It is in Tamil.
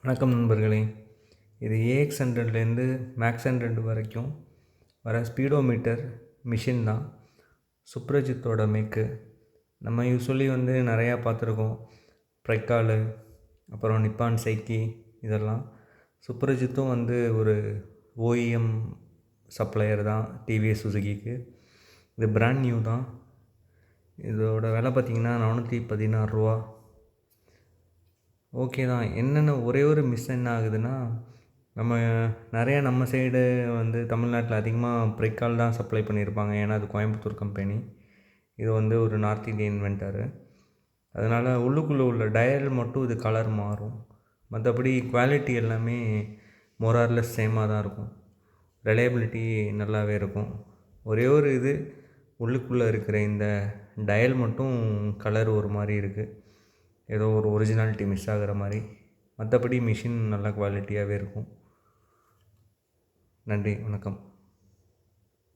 வணக்கம் நண்பர்களே. இது AX 100லேருந்து மேக்ஸ் 100 வரைக்கும் வர ஸ்பீடோமீட்டர் மிஷின் தான். சுப்ரஜித்தோட மேக்கு. நம்ம யூஸ்வலி நிறையா பார்த்துருக்கோம். ப்ரைக்காலு, அப்புறம் நிப்பான் சைக்கி, இதெல்லாம். சுப்ரஜித்தும் ஒரு OEM சப்ளையர் தான் டிவிஎஸ் சுசுகிக்கு. இது பிராண்ட் நியூ தான். இதோட விலை பார்த்திங்கன்னா 416 ரூபா. ஓகே தான். என்னென்ன ஒரே ஒரு மிஸ் என்ன ஆகுதுன்னா, நம்ம சைடு தமிழ்நாட்டில் அதிகமாக ப்ரைக்கால் தான் சப்ளை பண்ணியிருப்பாங்க. ஏன்னா அது கோயம்புத்தூர் கம்பெனி. இது ஒரு நார்த் இந்தியன் இன்வென்டரு. அதனால் உள்ளுக்குள்ளே உள்ள டயல் மட்டும் இது கலர் மாறும். மற்றபடி குவாலிட்டி எல்லாமே மோரார்லெஸ் சேமாக தான் இருக்கும். ரிலையபிலிட்டி நல்லாவே இருக்கும். ஒரே ஒரு இது உள்ளுக்குள்ளே இருக்கிற இந்த டயல் மட்டும் கலர் ஒரு மாதிரி இருக்குது. ஏதோ ஒரு ஒரிஜினாலிட்டி மிஸ் ஆகிற மாதிரி. மற்றபடி மிஷின் நல்ல குவாலிட்டியாகவே இருக்கும். நன்றி, வணக்கம்.